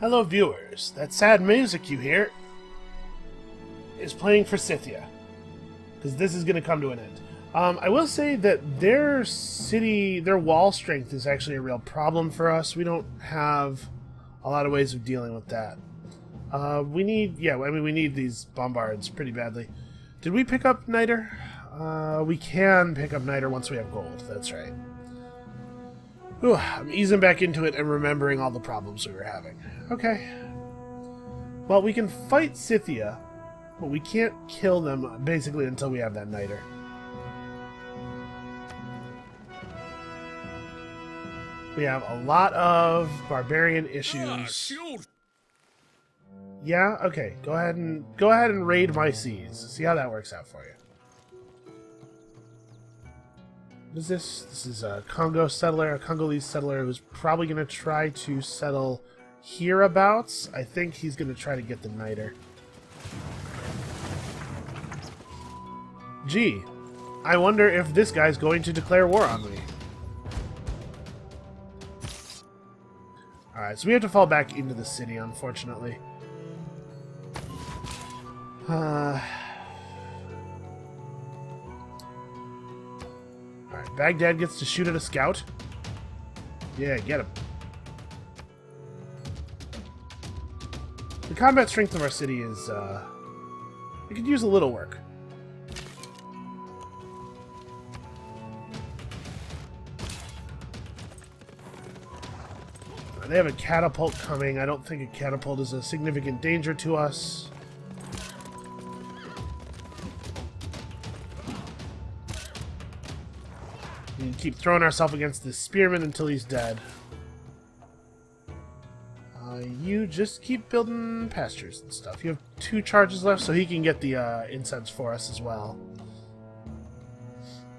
Hello viewers, that sad music you hear is playing for Scythia, because this is going to come to an end. I will say that their city, their wall strength is actually a real problem for us. We don't have a lot of ways of dealing with that. We need these bombards pretty badly. Did we pick up Niter? We can pick up Niter once we have gold, that's right. Whew, I'm easing back into it and remembering all the problems we were having. Okay. Well, we can fight Scythia, but we can't kill them basically until we have that Niter. We have a lot of barbarian issues. Yeah, okay. Go ahead and raid my seas. See how that works out for you. What is this? This is a Congo settler, a Congolese settler who's probably going to try to settle hereabouts. I think he's going to try to get the Niter. Gee, I wonder if this guy's going to declare war on me. Alright, so we have to fall back into the city, unfortunately. Alright, Baghdad gets to shoot at a scout. Yeah, get him. The combat strength of our city is, it could use a little work. They have a catapult coming. I don't think a catapult is a significant danger to us. We keep throwing ourselves against this spearman until he's dead. You just keep building pastures and stuff. You have 2 charges left, so he can get the incense for us as well.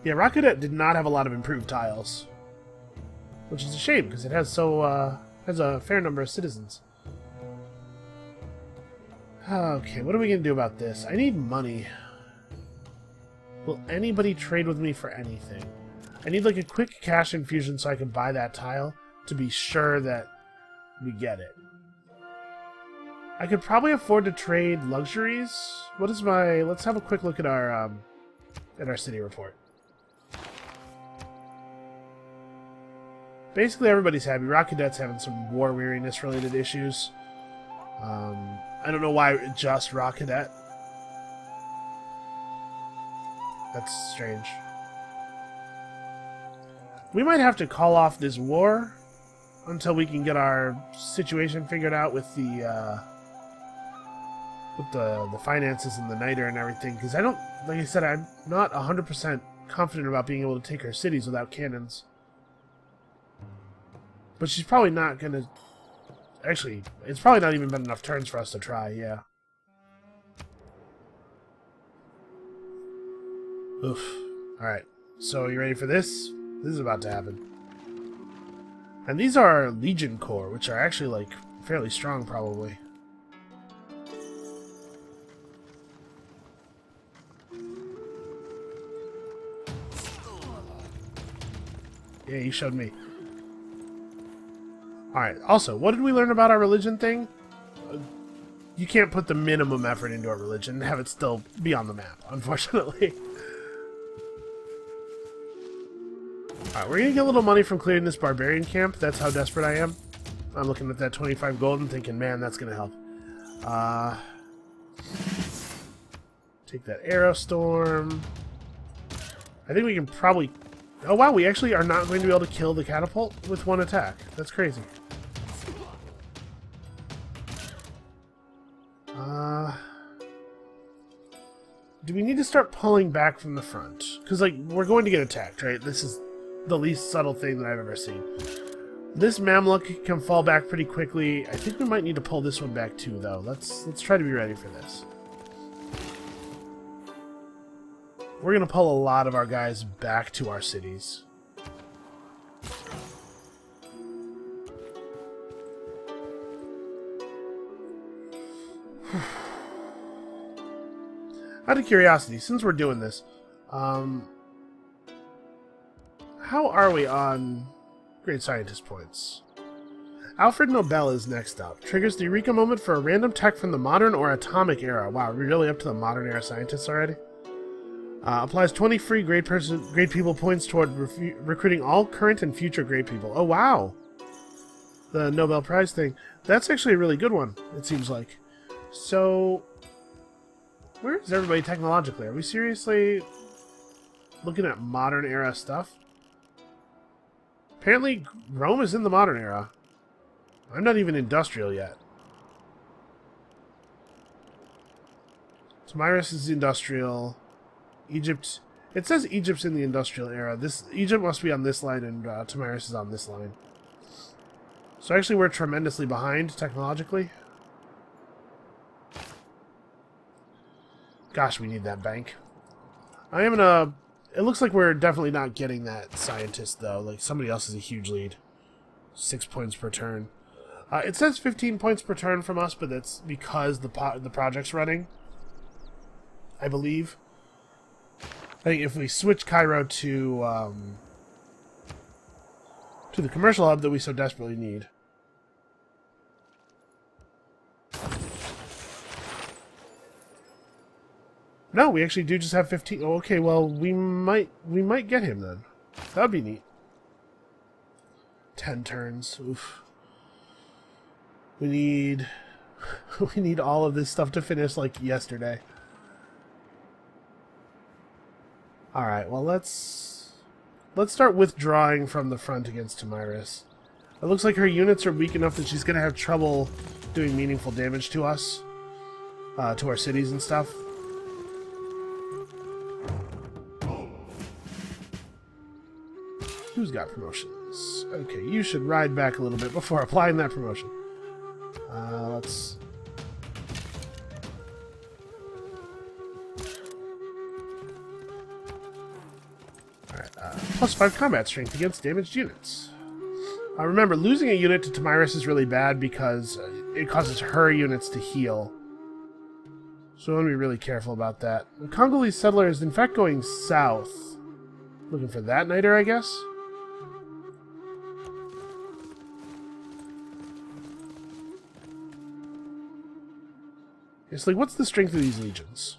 Yeah, Rakudet did not have a lot of improved tiles, which is a shame because it has has a fair number of citizens. Okay, what are we gonna do about this? I need money. Will anybody trade with me for anything? I need like a quick cash infusion so I can buy that tile to be sure that we get it. I could probably afford to trade luxuries. What is my... Let's have a quick look at our city report. Basically everybody's happy. Rakudet's having some war weariness related issues. I don't know why just Rakudet. That's strange. We might have to call off this war until we can get our situation figured out with the finances and the Niter and everything. Because I don't, like I said, I'm not 100% confident about being able to take our cities without cannons. But she's probably not going to... Actually, it's probably not even been enough turns for us to try, yeah. Oof. Alright, so you ready for this? This is about to happen. And these are Legion Corps, which are actually, like, fairly strong, probably. Yeah, you showed me. Alright, also, what did we learn about our religion thing? You can't put the minimum effort into a religion and have it still be on the map, unfortunately. Alright, we're gonna get a little money from clearing this barbarian camp. That's how desperate I am. I'm looking at that 25 gold and thinking, man, that's gonna help. Take that arrow storm. I think we can probably... Oh wow, we actually are not going to be able to kill the catapult with one attack. That's crazy. Do we need to start pulling back from the front? Because, like, we're going to get attacked, right? This is the least subtle thing that I've ever seen. This Mamluk can fall back pretty quickly. I think we might need to pull this one back too, though. Let's try to be ready for this. We're going to pull a lot of our guys back to our cities. Out of curiosity, since we're doing this, how are we on Great Scientist points? Alfred Nobel is next up. Triggers the Eureka moment for a random tech from the modern or atomic era. Wow, we're really up to the modern era scientists already? Applies 20 free great people points toward recruiting all current and future great people. Oh, wow. The Nobel Prize thing. That's actually a really good one, it seems like. So, where is everybody technologically? Are we seriously looking at modern era stuff? Apparently, Rome is in the modern era. I'm not even industrial yet. Tamiris is industrial. Egypt. It says Egypt's in the industrial era. Egypt must be on this line, and Tamiris is on this line. So actually, we're tremendously behind technologically. Gosh, we need that bank. I am in a... It looks like we're definitely not getting that scientist, though. Like, somebody else has a huge lead. 6 points per turn. It says 15 points per turn from us, but that's because the project's running, I believe. I think if we switch Cairo to the commercial hub that we so desperately need. No, we actually do just have 15. Oh, okay, well, we might get him then. That would be neat. 10 turns. Oof. We need all of this stuff to finish like yesterday. All right, well, let's start withdrawing from the front against Tamiris. It looks like her units are weak enough that she's going to have trouble doing meaningful damage to us, to our cities and stuff. Who's got promotions? Okay, you should ride back a little bit before applying that promotion. Let's... Alright, plus 5 combat strength against damaged units. Remember, losing a unit to Tamiris is really bad because it causes her units to heal. So we want to be really careful about that. The Congolese settler is in fact going south. Looking for that niter, I guess? It's like, what's the strength of these legions?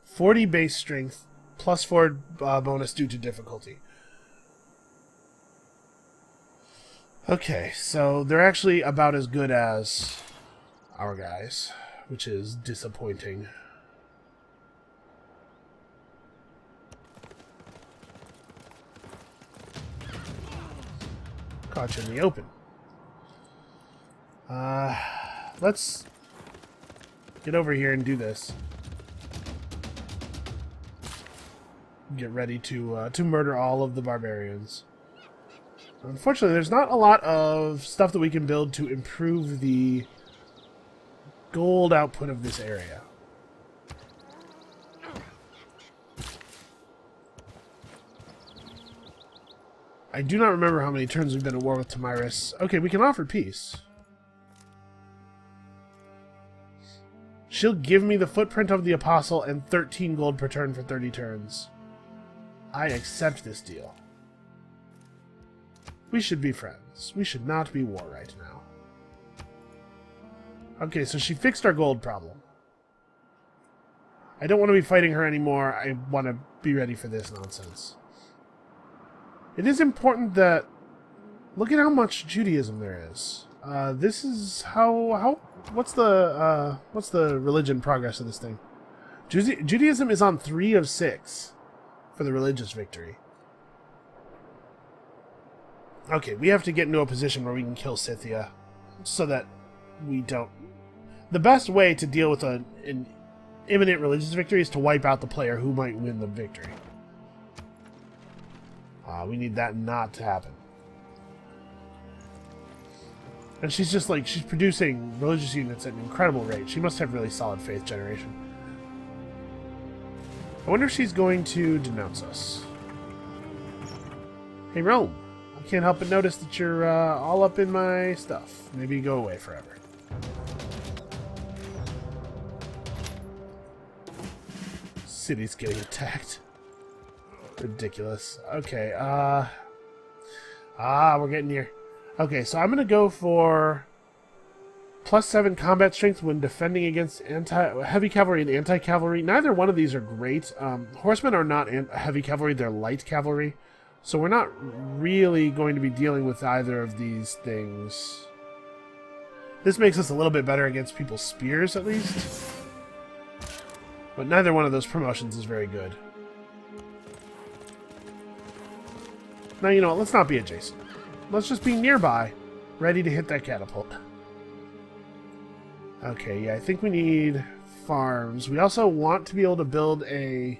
40 base strength, plus 4 bonus due to difficulty. Okay, so they're actually about as good as our guys, which is disappointing. Caught you in the open. Let's get over here and do this. Get ready to murder all of the barbarians. Unfortunately, there's not a lot of stuff that we can build to improve the gold output of this area. I do not remember how many turns we've been at war with Tamiris. Okay, we can offer peace. She'll give me the footprint of the apostle and 13 gold per turn for 30 turns. I accept this deal. We should be friends. We should not be war right now. Okay, so she fixed our gold problem. I don't want to be fighting her anymore. I want to be ready for this nonsense. It is important that... Look at how much Judaism there is. This is how what's the religion progress of this thing? Judaism is on 3 of 6 for the religious victory. Okay, we have to get into a position where we can kill Scythia so that we don't... The best way to deal with an imminent religious victory is to wipe out the player who might win the victory. We need that not to happen. And she's just like, she's producing religious units at an incredible rate. She must have really solid faith generation. I wonder if she's going to denounce us. Hey, Rome. I can't help but notice that you're all up in my stuff. Maybe go away forever. City's getting attacked. Ridiculous. Okay, we're getting here. Okay, so I'm going to go for +7 combat strength when defending against heavy cavalry and anti-cavalry. Neither one of these are great. Horsemen are not heavy cavalry, they're light cavalry. So we're not really going to be dealing with either of these things. This makes us a little bit better against people's spears, at least. But neither one of those promotions is very good. Now, you know what? Let's not be adjacent. Let's just be nearby, ready to hit that catapult. Okay, yeah, I think we need farms. We also want to be able to build a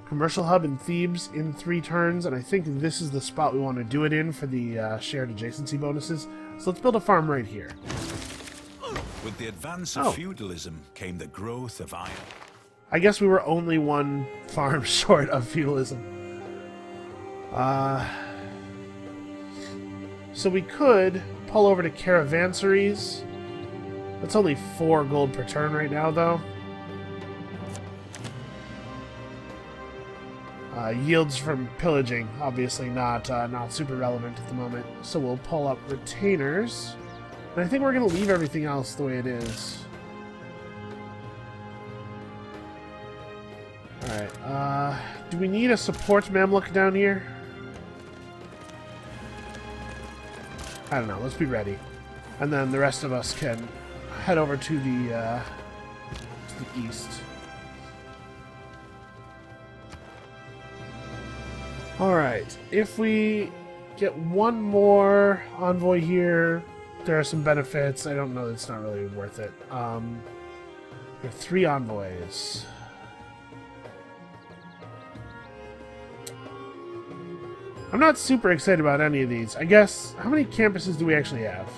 commercial hub in Thebes in 3 turns, and I think this is the spot we want to do it in for the shared adjacency bonuses. So let's build a farm right here. With the advance of feudalism came the growth of iron. I guess we were only 1 farm short of feudalism. So we could pull over to caravanseries. That's only 4 gold per turn right now, though. Yields from pillaging, obviously not super relevant at the moment. So we'll pull up retainers. And I think we're going to leave everything else the way it is. Alright, do we need a support Mamluk down here? I don't know, let's be ready. And then the rest of us can head over to the east. Alright, if we get 1 more envoy here, there are some benefits. I don't know, it's not really worth it. There are 3 envoys. I'm not super excited about any of these. I guess, how many campuses do we actually have?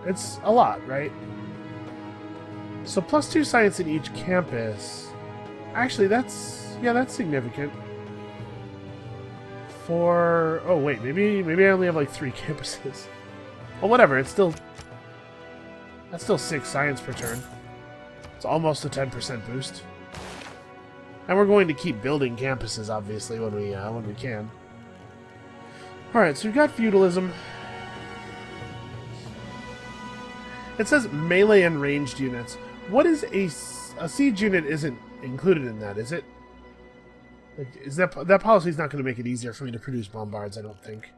It's a lot, right? So +2 science in each campus. Actually, that's significant. Oh wait, maybe I only have like 3 campuses. Well, whatever. That's still 6 science per turn. It's almost a 10% boost. And we're going to keep building campuses, obviously, when we can. All right, so we've got feudalism. It says melee and ranged units. What is a siege unit? Isn't included in that, is it? Like, is that policy is not going to make it easier for me to produce bombards? I don't think.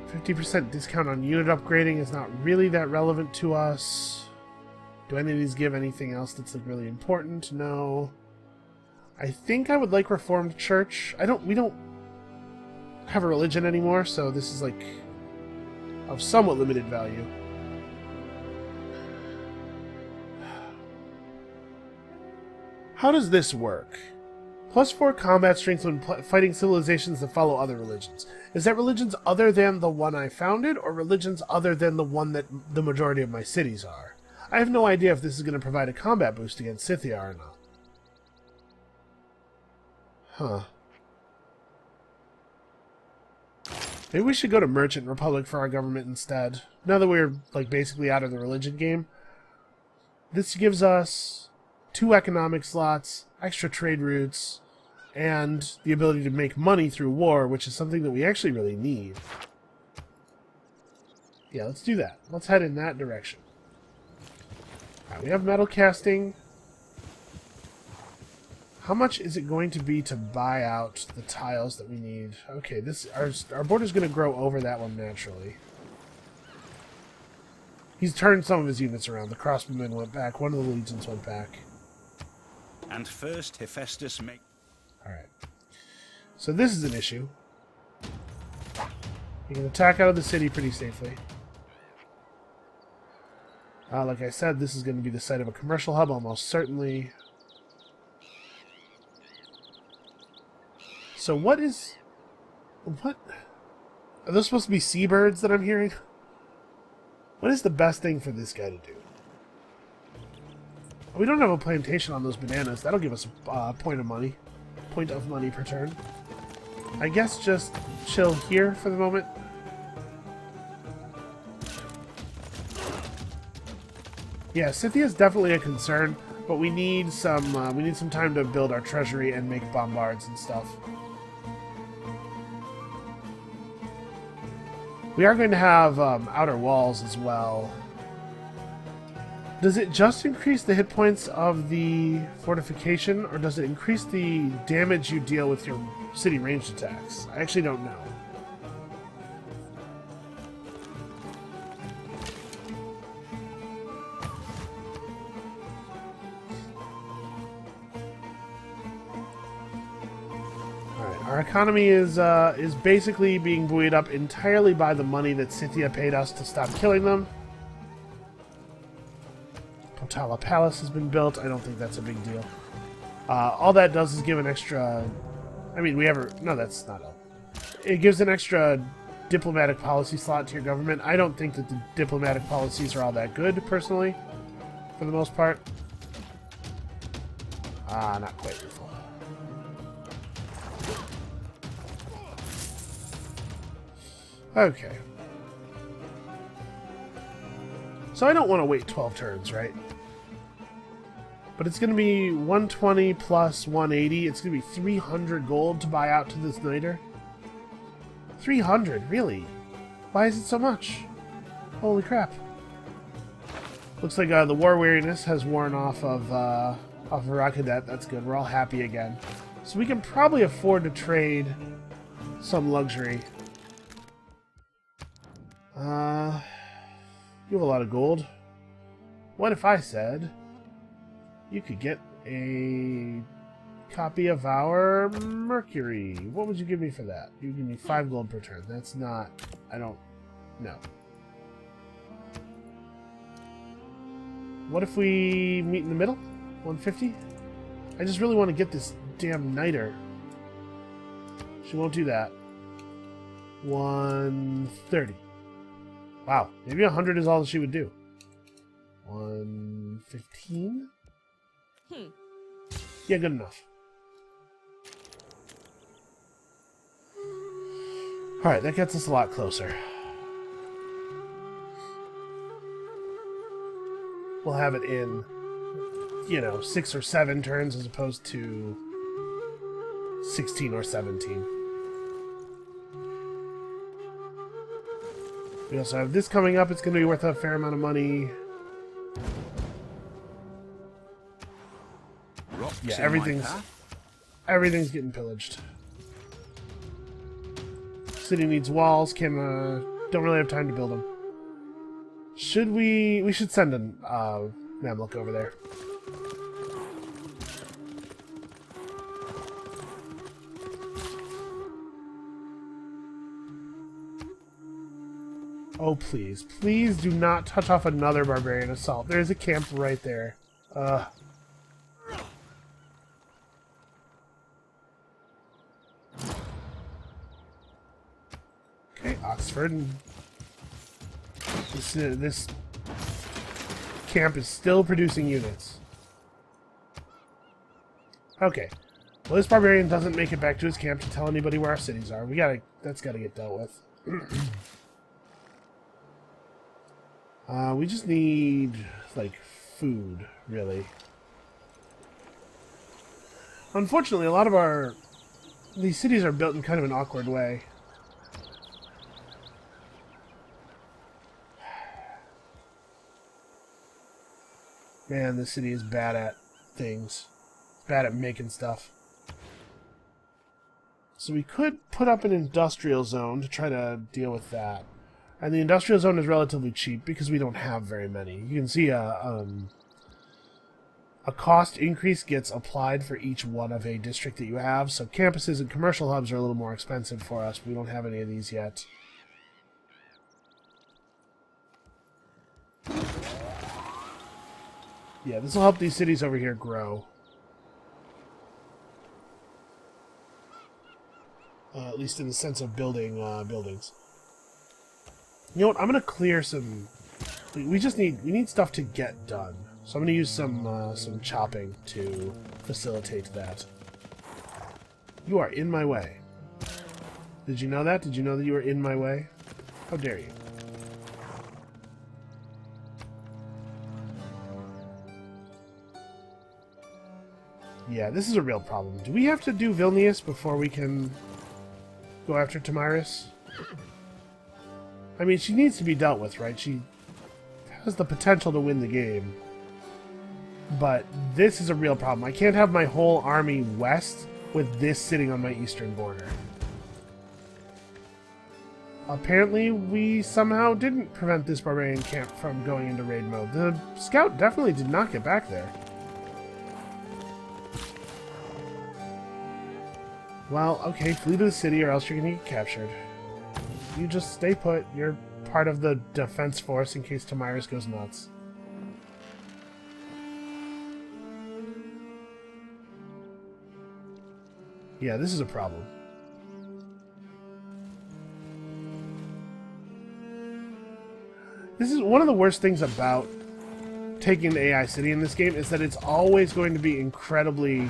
%50 discount on unit upgrading is not really that relevant to us. Do any of these give anything else that's like really important? No. I think I would like Reformed Church. We don't have a religion anymore, so this is like of somewhat limited value. How does this work? +4 combat strength when fighting civilizations that follow other religions. Is that religions other than the one I founded, or religions other than the one that the majority of my cities are? I have no idea if this is going to provide a combat boost against Scythia or not. Huh. Maybe we should go to Merchant Republic for our government instead. Now that we're like basically out of the religion game. This gives us 2 economic slots, extra trade routes, and the ability to make money through war, which is something that we actually really need. Yeah, let's do that. Let's head in that direction. Alright, we have metal casting. How much is it going to be to buy out the tiles that we need? Okay, our border's going to grow over that one naturally. He's turned some of his units around. The crossbowmen went back. One of the legions went back. And first Hephaestus make... Alright. So this is an issue. You can attack out of the city pretty safely. Like I said, this is going to be the site of a commercial hub, almost certainly. So what? Are those supposed to be seabirds that I'm hearing? What is the best thing for this guy to do? We don't have a plantation on those bananas. That'll give us a point of money per turn. I guess just chill here for the moment. Yeah, Scythia is definitely a concern, but But we need some time to build our treasury and make bombards and stuff. We are going to have outer walls as well. Does it just increase the hit points of the fortification, or does it increase the damage you deal with your city ranged attacks? I actually don't know. Our economy is basically being buoyed up entirely by the money that Scythia paid us to stop killing them. Potala Palace has been built. I don't think that's a big deal. All that does is give an extra... I mean, no, that's not all. It gives an extra diplomatic policy slot to your government. I don't think that the diplomatic policies are all that good, personally, for the most part. Not quite full. Okay. So I don't want to wait 12 turns, right? But it's going to be 120 plus 180. It's going to be 300 gold to buy out to this Niter. 300? Really? Why is it so much? Holy crap. Looks like the war weariness has worn off of Rakadet. That's good. We're all happy again. So we can probably afford to trade some luxury. You have a lot of gold. What if I said you could get a copy of our Mercury? What would you give me for that? You give me 5 gold per turn. That's not... I don't... No. What if we meet in the middle? 150? I just really want to get this damn Niter. She won't do that. 130. Wow, maybe 100 is all that she would do. 115? Yeah, good enough. Alright, that gets us a lot closer. We'll have it in, 6 or 7 turns as opposed to 16 or 17. We also have this coming up. It's going to be worth a fair amount of money. Yeah, everything's getting pillaged. City needs walls. Don't really have time to build them. We should send an Mamluk over there. Oh, please. Please do not touch off another barbarian assault. There's a camp right there. Okay, Oxford. This camp is still producing units. Okay. Well, this barbarian doesn't make it back to his camp to tell anybody where our cities are. That's gotta get dealt with. We just need, food, really. Unfortunately, a lot of these cities are built in kind of an awkward way. Man, this city is bad at things. It's bad at making stuff. So we could put up an industrial zone to try to deal with that. And the industrial zone is relatively cheap because we don't have very many. You can see a cost increase gets applied for each one of a district that you have. So campuses and commercial hubs are a little more expensive for us. We don't have any of these yet. Yeah, this will help these cities over here grow. At least in the sense of building buildings. You know what? I'm gonna clear some. We need stuff to get done. So I'm gonna use some chopping to facilitate that. You are in my way. Did you know that? Did you know that you were in my way? How dare you? Yeah, this is a real problem. Do we have to do Vilnius before we can go after Tamiris? I mean, she needs to be dealt with, right? She has the potential to win the game. But this is a real problem. I can't have my whole army west with this sitting on my eastern border. Apparently, we somehow didn't prevent this barbarian camp from going into raid mode. The scout definitely did not get back there. Well, okay, flee to the city or else you're gonna get captured. You just stay put. You're part of the defense force in case Tamiris goes nuts. Yeah, this is a problem. This is one of the worst things about taking the AI city in this game is that it's always going to be incredibly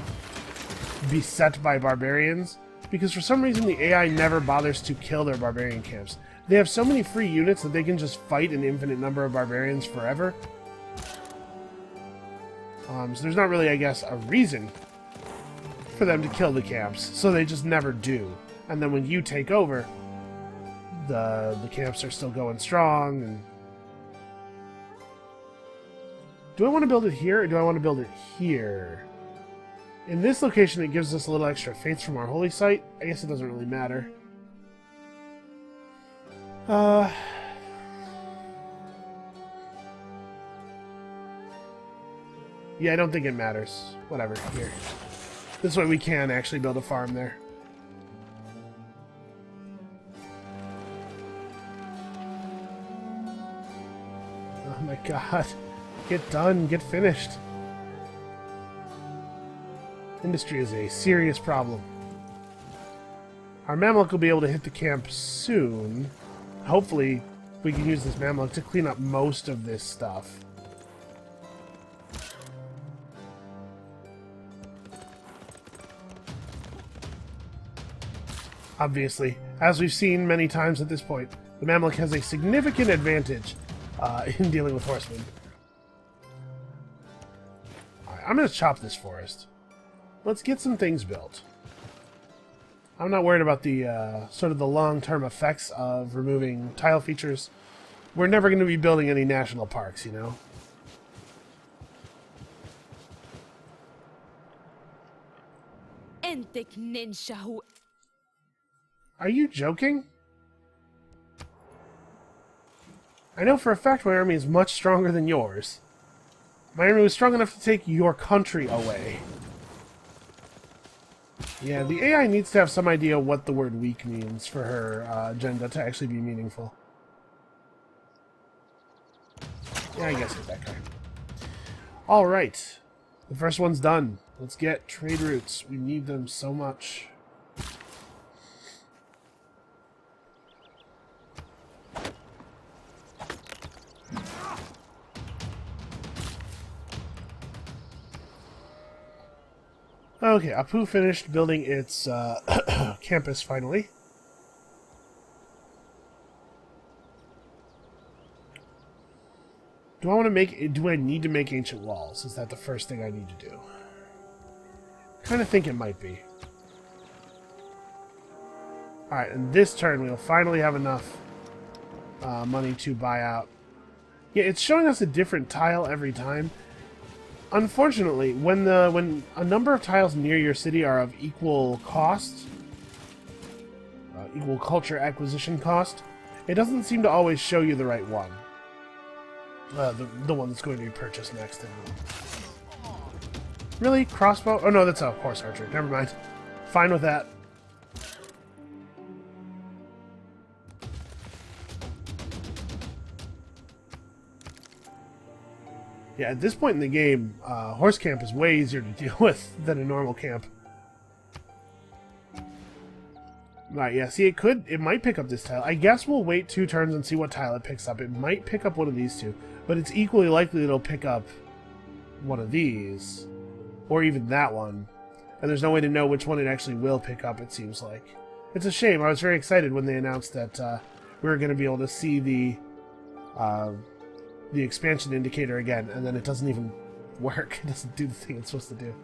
beset by barbarians, because for some reason the AI never bothers to kill their barbarian camps. They have so many free units that they can just fight an infinite number of barbarians forever. So there's not really, I guess, a reason for them to kill the camps, so they just never do. And then when you take over, the camps are still going strong. And do I want to build it here, or do I want to build it here? In this location, it gives us a little extra faith from our holy site. I guess it doesn't really matter. Yeah, I don't think it matters. Whatever, here. This way we can actually build a farm there. Oh my god. Get done, get finished. Industry is a serious problem. Our Mamluk will be able to hit the camp soon. Hopefully, we can use this Mamluk to clean up most of this stuff. Obviously, as we've seen many times at this point, the Mamluk has a significant advantage in dealing with horsemen. Alright, I'm going to chop this forest. Let's get some things built. I'm not worried about the sort of the long-term effects of removing tile features. We're never going to be building any national parks, you know? Are you joking? I know for a fact my army is much stronger than yours. My army was strong enough to take your country away. Yeah, the AI needs to have some idea what the word weak means for her agenda to actually be meaningful. Yeah, I guess hit that guy. Alright. The first one's done. Let's get trade routes. We need them so much. Okay, Apu finished building its campus finally. Do I need to make ancient walls? Is that the first thing I need to do? Kind of think it might be. Alright, and this turn we'll finally have enough money to buy out. Yeah, it's showing us a different tile every time. Unfortunately, when a number of tiles near your city are of equal cost, equal culture acquisition cost, it doesn't seem to always show you the right one. The one that's going to be purchased next. Really? Crossbow? Oh no, that's a horse archer. Never mind. Fine with that. Yeah, at this point in the game, horse camp is way easier to deal with than a normal camp. Right, yeah, see, it might pick up this tile. I guess we'll wait 2 turns and see what tile it picks up. It might pick up one of these two, but it's equally likely it'll pick up one of these, or even that one. And there's no way to know which one it actually will pick up, it seems like. It's a shame. I was very excited when they announced that we were going to be able to see the expansion indicator again, and then it doesn't even work. It doesn't do the thing it's supposed to do.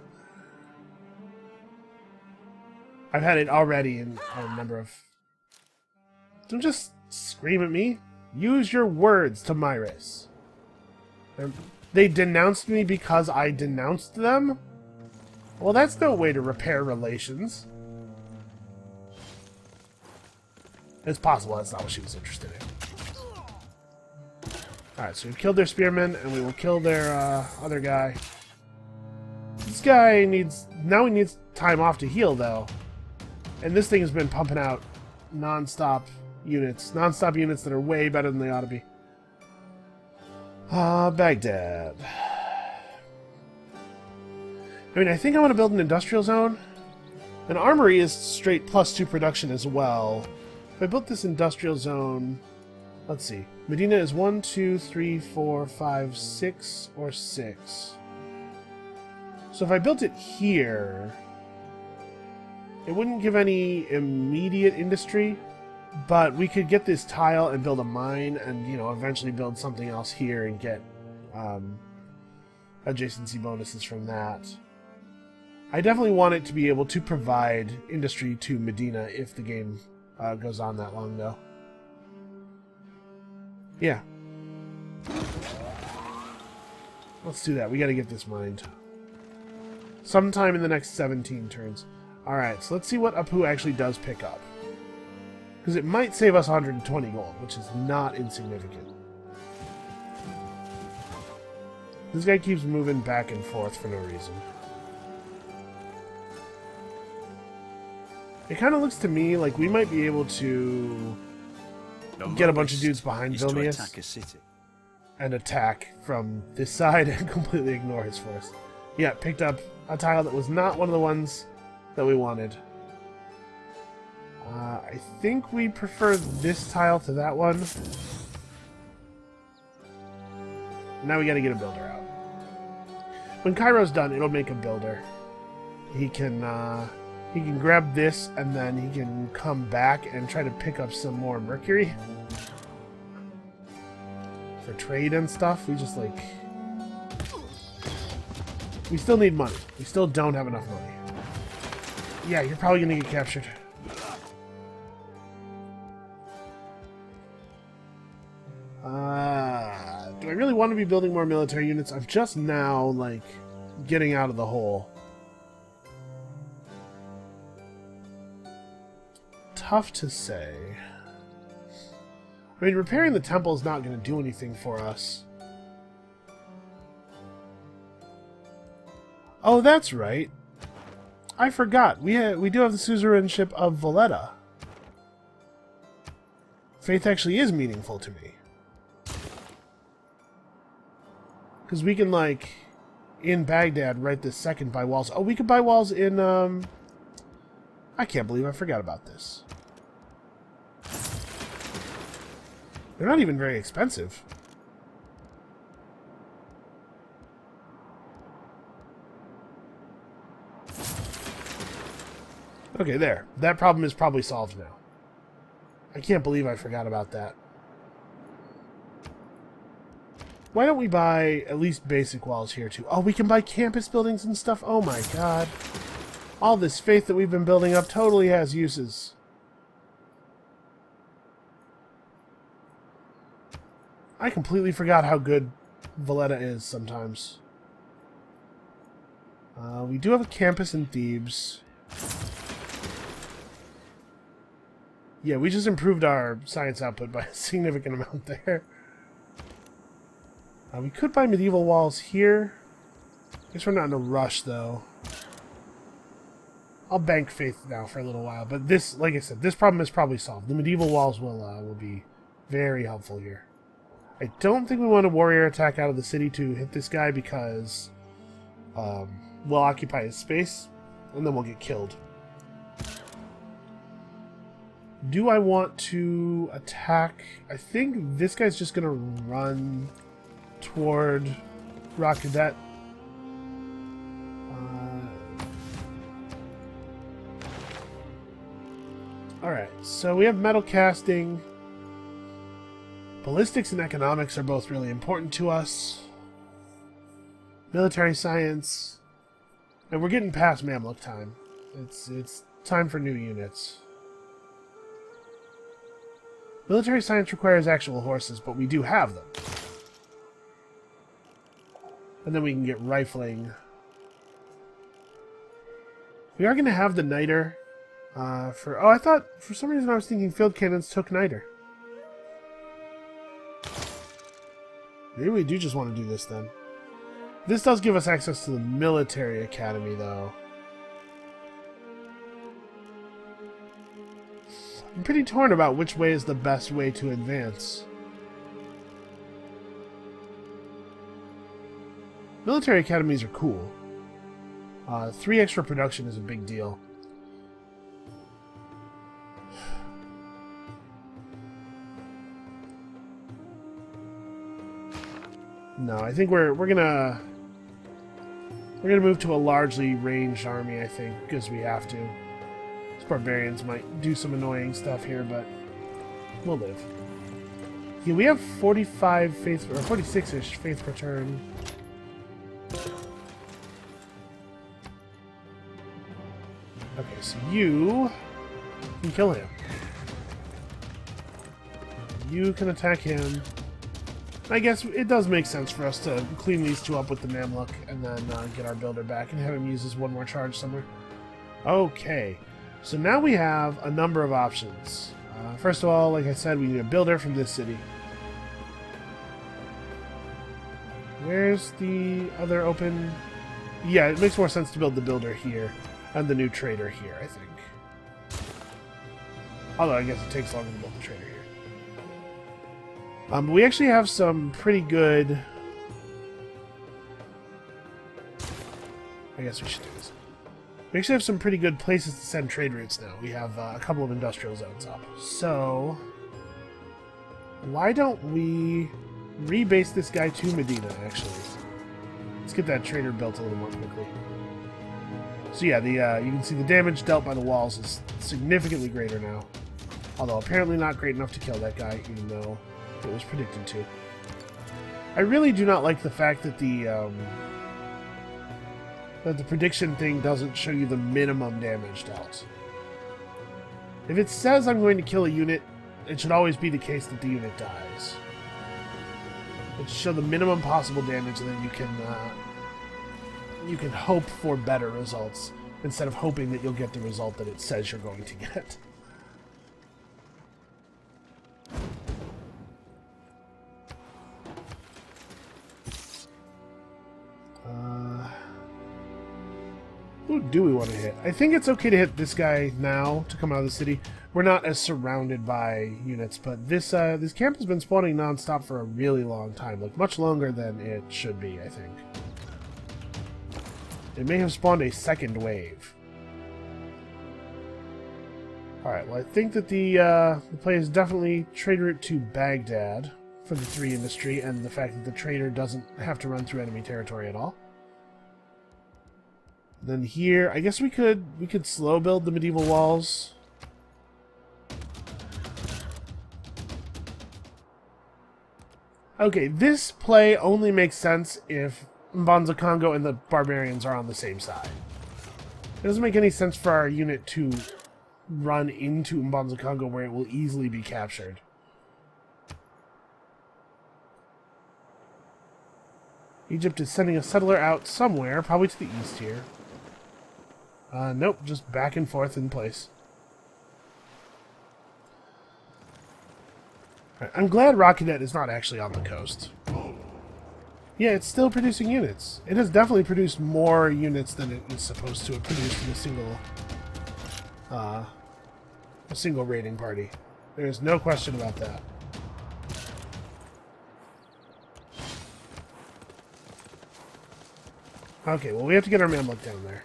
I've had it already in a number of... Don't just scream at me. Use your words to Meier. They denounced me because I denounced them? Well, that's no way to repair relations. It's possible that's not what she was interested in. Alright, so we've killed their spearmen, and we will kill their other guy. This guy needs... Now he needs time off to heal, though. And this thing has been pumping out non-stop units. Non-stop units that are way better than they ought to be. Baghdad. I mean, I think I want to build an industrial zone. An armory is straight +2 production as well. If I built this industrial zone... Let's see. Medina is 1, 2, 3, 4, 5, 6, or 6. So if I built it here... It wouldn't give any immediate industry, but we could get this tile and build a mine and, you know, eventually build something else here and get adjacency bonuses from that. I definitely want it to be able to provide industry to Medina if the game goes on that long, though. Yeah. Let's do that. We gotta get this mined. Sometime in the next 17 turns. Alright, so let's see what Apu actually does pick up. Because it might save us 120 gold, which is not insignificant. This guy keeps moving back and forth for no reason. It kind of looks to me like we might be able to get a bunch of dudes behind Vilnius and attack from this side and completely ignore his force. Yeah, picked up a tile that was not one of the ones that we wanted. I think we prefer this tile to that one. Now we gotta get a builder out. When Cairo's done, it'll make a builder. He can grab this, and then he can come back and try to pick up some more mercury. For trade and stuff, we just, like... We still need money. We still don't have enough money. Yeah, you're probably gonna get captured. Do I really want to be building more military units? I'm just now, like, getting out of the hole. Tough to say. I mean, repairing the temple is not going to do anything for us. Oh, that's right. I forgot. We do have the suzerainship of Valletta. Faith actually is meaningful to me. Because we can, like, in Baghdad right this second buy walls. Oh, we could buy walls in, I can't believe I forgot about this. They're not even very expensive. Okay, there. That problem is probably solved now. I can't believe I forgot about that. Why don't we buy at least basic walls here, too? Oh, we can buy campus buildings and stuff? Oh my god. All this faith that we've been building up totally has uses. I completely forgot how good Valletta is sometimes. We do have a campus in Thebes. Yeah, we just improved our science output by a significant amount there. We could buy medieval walls here. Guess we're not in a rush, though. I'll bank faith now for a little while, but this, like I said, this problem is probably solved. The medieval walls will be very helpful here. I don't think we want a warrior attack out of the city to hit this guy because we'll occupy his space, and then we'll get killed. Do I want to attack? I think this guy's just going to run toward Rock Cadet. Alright, so we have metal casting. Ballistics and economics are both really important to us. Military science. And we're getting past Mamluk time. It's time for new units. Military science requires actual horses, but we do have them. And then we can get rifling. We are going to have the niter. Oh, I thought, for some reason I was thinking field cannons took niter. Maybe we do just want to do this then. This does give us access to the military academy, though. I'm pretty torn about which way is the best way to advance. Military academies are cool. 3 extra production is a big deal. No, I think we're gonna move to a largely ranged army, I think, because we have to. These barbarians might do some annoying stuff here, but we'll live. Yeah, we have 45 faith, or 46-ish faith per turn. Okay, so you can kill him. You can attack him. I guess it does make sense for us to clean these two up with the Mamluk and then get our builder back and have him use his one more charge somewhere. Okay, so now we have a number of options. First of all, like I said, we need a builder from this city. Where's the other open? Yeah, it makes more sense to build the builder here and the new trader here, I think. Although I guess it takes longer to build the trader here. But we actually have some pretty good... I guess we should do this. We actually have some pretty good places to send trade routes now. We have a couple of industrial zones up. So, why don't we rebase this guy to Medina, actually? Let's get that trader built a little more quickly. So yeah, you can see the damage dealt by the walls is significantly greater now. Although apparently not great enough to kill that guy, even though it was predicted to. I really do not like the fact that the prediction thing doesn't show you the minimum damage dealt. If it says I'm going to kill a unit, it should always be the case that the unit dies. It should show the minimum possible damage, and then you can hope for better results instead of hoping that you'll get the result that it says you're going to get. Who do we want to hit? I think it's okay to hit this guy now to come out of the city. We're not as surrounded by units, but this camp has been spawning non-stop for a really long time, like much longer than it should be, I think. It may have spawned a second wave. Alright, well I think that the play is definitely trade route to Baghdad for the 3 industry, and the fact that the trader doesn't have to run through enemy territory at all. Then here, I guess we could slow build the medieval walls. Okay, this play only makes sense if Mbanza Congo and the barbarians are on the same side. It doesn't make any sense for our unit to run into Mbanza Congo where it will easily be captured. Egypt is sending a settler out somewhere, probably to the east here. Nope, just back and forth in place. Right, I'm glad Rocketet is not actually on the coast. Yeah, it's still producing units. It has definitely produced more units than it is supposed to have produced in a single raiding party. There's no question about that. Okay, well we have to get our Mamluk down there.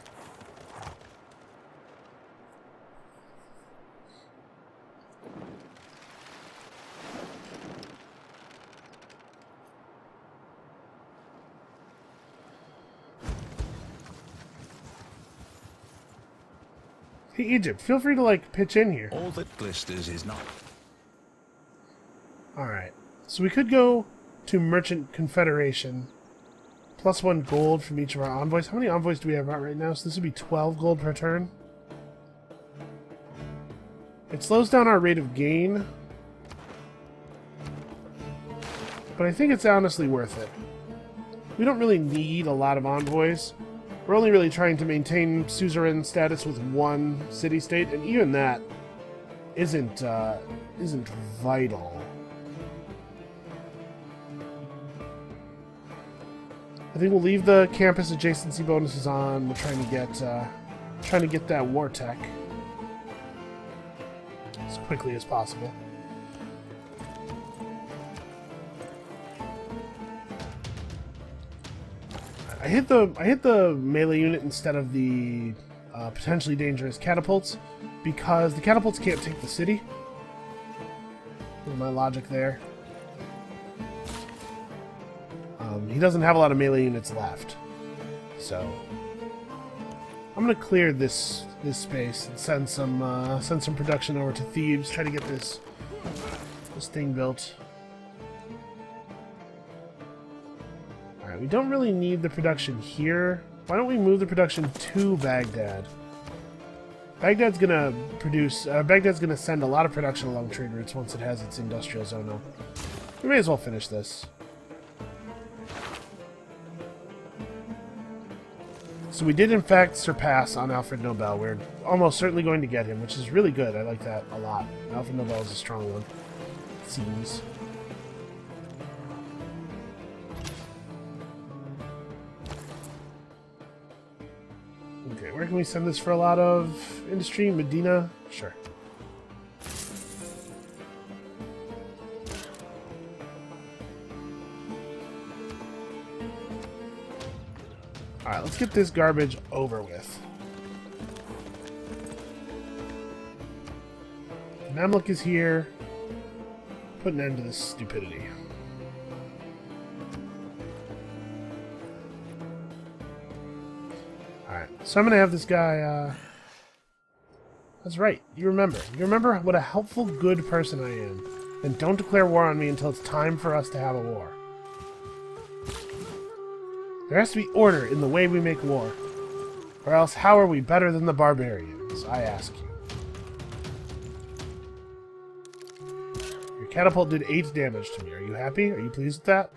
Hey, Egypt, feel free to, like, pitch in here. All that glisters is not. Alright. So we could go to Merchant Confederation. +1 gold from each of our envoys. How many envoys do we have out right now? So this would be 12 gold per turn. It slows down our rate of gain, but I think it's honestly worth it. We don't really need a lot of envoys. We're only really trying to maintain suzerain status with one city-state, and even that isn't vital. I think we'll leave the campus adjacency bonuses on. We're trying to get that war tech as quickly as possible. I hit the melee unit instead of the potentially dangerous catapults because the catapults can't take the city. My logic there. He doesn't have a lot of melee units left, so I'm gonna clear this space and send some production over to Thebes. Try to get this thing built. All right, we don't really need the production here. Why don't we move the production to Baghdad? Baghdad's gonna produce. Baghdad's gonna send a lot of production along trade routes once it has its industrial zone up. We may as well finish this. So we did, in fact, surpass on Alfred Nobel. We're almost certainly going to get him, which is really good. I like that a lot. Alfred Nobel is a strong one, it seems. Okay, where can we send this for a lot of industry? Medina? Sure. Alright, let's get this garbage over with. Mamluk is here. Put an end to this stupidity. Alright, so I'm going to have this guy, That's right, you remember. You remember what a helpful, good person I am. And don't declare war on me until it's time for us to have a war. There has to be order in the way we make war. Or else how are we better than the barbarians, I ask you. Your catapult did 8 damage to me. Are you happy? Are you pleased with that?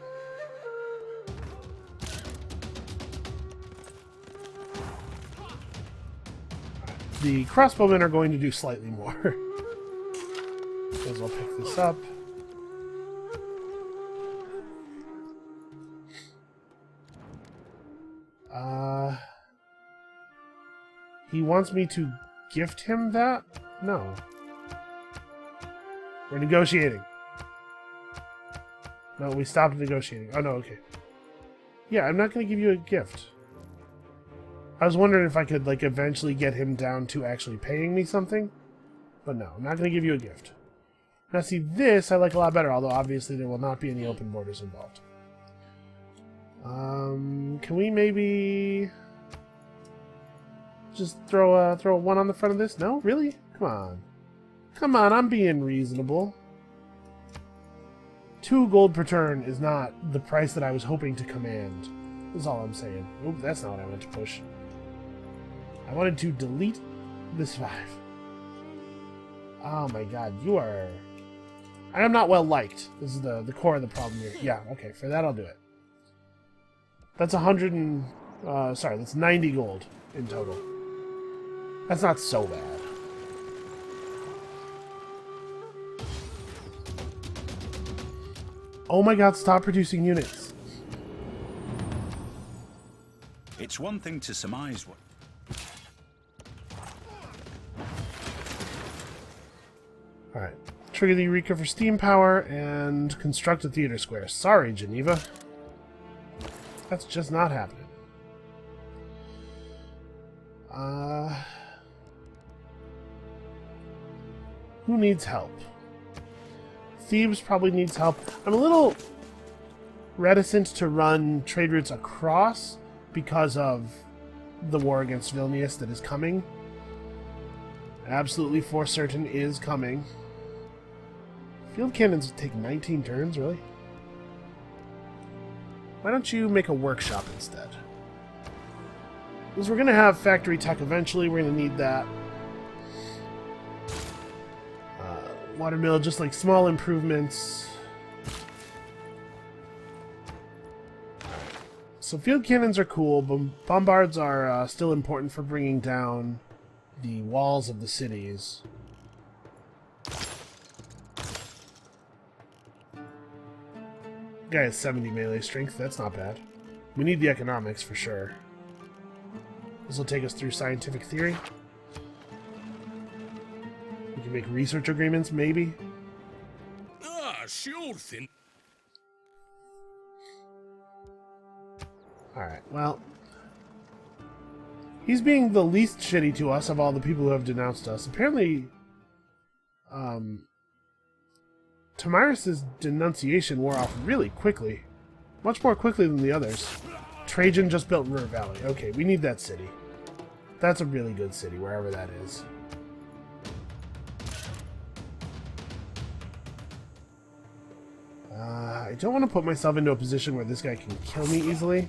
The crossbowmen are going to do slightly more. May as well pick this up. He wants me to gift him that? No. We're negotiating. No, we stopped negotiating. Oh, no, okay. Yeah, I'm not going to give you a gift. I was wondering if I could, like, eventually get him down to actually paying me something. But no, I'm not going to give you a gift. Now, see, this I like a lot better, although obviously there will not be any open borders involved. Can we maybe just throw a 1 on the front of this? No? Really? Come on. Come on, I'm being reasonable. 2 gold per turn is not the price that I was hoping to command. That's all I'm saying. Oop, that's not what I meant to push. I wanted to delete this 5. Oh my god, you are... I am not well liked. This is the core of the problem here. Yeah, okay, for that I'll do it. That's 100 and... sorry, that's 90 gold in total. That's not so bad. Oh my god, stop producing units. It's one thing to surmise what... Alright. Trigger the Eureka for steam power and construct a theater square. Sorry, Geneva. That's just not happening. Who needs help? Thebes probably needs help. I'm a little reticent to run trade routes across because of the war against Vilnius that is coming. Absolutely for certain is coming. Field cannons take 19 turns, really? Why don't you make a workshop instead? Because we're going to have factory tech eventually. We're going to need that. Watermill, just like small improvements. So field cannons are cool, but bombards are still important for bringing down the walls of the cities. Guy has 70 melee strength, that's not bad. We need the economics for sure. This will take us through scientific theory. We can make research agreements, maybe. Ah, sure thing. Alright, well... He's being the least shitty to us of all the people who have denounced us. Apparently, Tamiris' denunciation wore off really quickly. Much more quickly than the others. Trajan just built Ruhr Valley. Okay, we need that city. That's a really good city, wherever that is. I don't want to put myself into a position where this guy can kill me easily.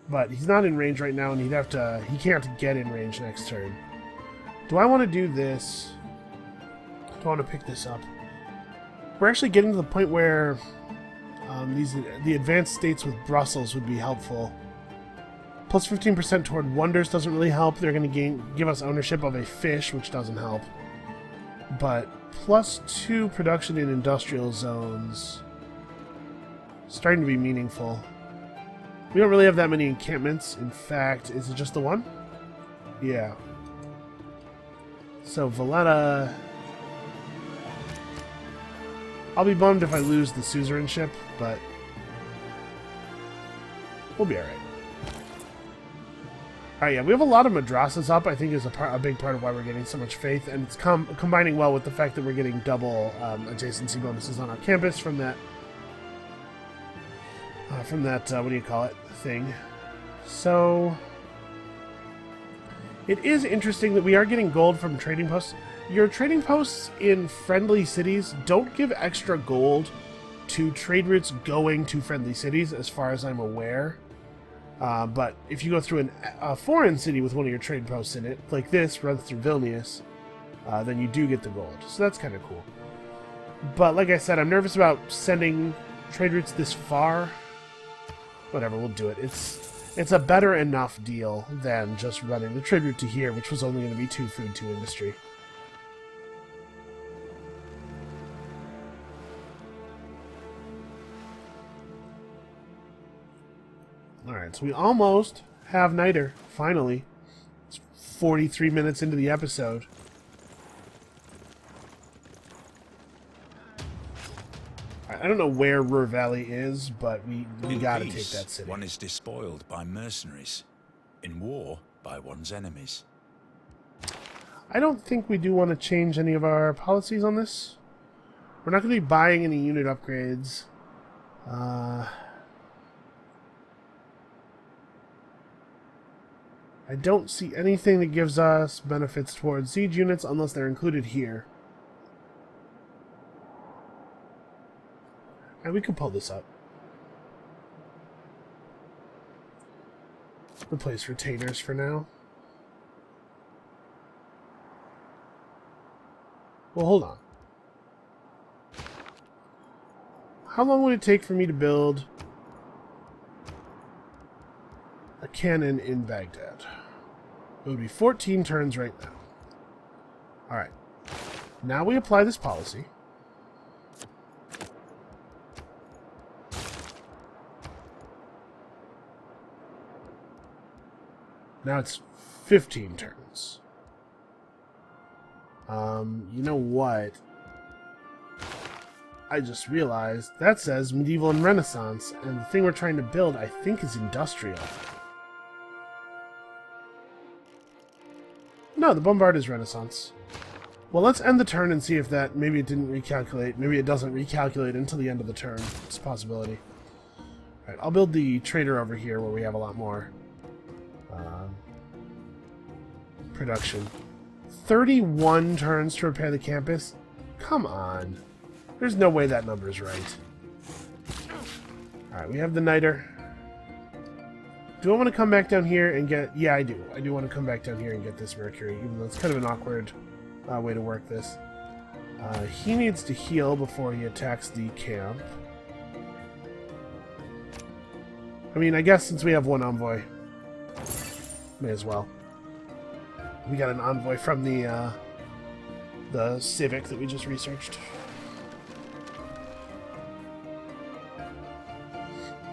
But he's not in range right now, and he can't get in range next turn. Do I want to do this? Do I want to pick this up? We're actually getting to the point where the advanced states with Brussels would be helpful. Plus 15% toward wonders doesn't really help. They're going to give us ownership of a fish, which doesn't help. But plus 2 production in industrial zones. Starting to be meaningful. We don't really have that many encampments. In fact, is it just the one? Yeah. So Valletta... I'll be bummed if I lose the suzerainship, but we'll be alright. Alright, yeah, we have a lot of madrasas up, I think is a big part of why we're getting so much faith, and it's combining well with the fact that we're getting double adjacency bonuses on our campus from that, what do you call it, thing. So, it is interesting that we are getting gold from trading posts. Your trading posts in friendly cities don't give extra gold to trade routes going to friendly cities, as far as I'm aware. But if you go through a foreign city with one of your trade posts in it, like this, run through Vilnius, then you do get the gold. So that's kind of cool. But like I said, I'm nervous about sending trade routes this far. Whatever, we'll do it. It's a better enough deal than just running the trade route to here, which was only going to be 2 food, 2 industry. Alright, so we almost have Niter, finally. It's 43 minutes into the episode. I don't know where Ruhr Valley is, but we gotta take that city. One is despoiled by mercenaries. In war, by one's enemies. I don't think we do want to change any of our policies on this. We're not going to be buying any unit upgrades. I don't see anything that gives us benefits towards siege units unless they're included here. And we can pull this up. Replace retainers for now. Well, hold on. How long would it take for me to build a cannon in Baghdad? It would be 14 turns right now. Alright. Now we apply this policy. Now it's 15 turns. You know what? I just realized that says medieval and Renaissance, and the thing we're trying to build, I think, is industrial. No, the bombard is Renaissance. Well, let's end the turn and see if that, maybe it didn't recalculate. Maybe it doesn't recalculate until the end of the turn. It's a possibility. Alright, I'll build the trader over here where we have a lot more production. 31 turns to repair the campus? Come on. There's no way that number is right. Alright, we have the Niter. Do I want to come back down here and get... Yeah, I do. I do want to come back down here and get this Mercury, even though it's kind of an awkward way to work this. He needs to heal before he attacks the camp. I mean, I guess since we have one envoy, may as well. We got an envoy from the Civic that we just researched.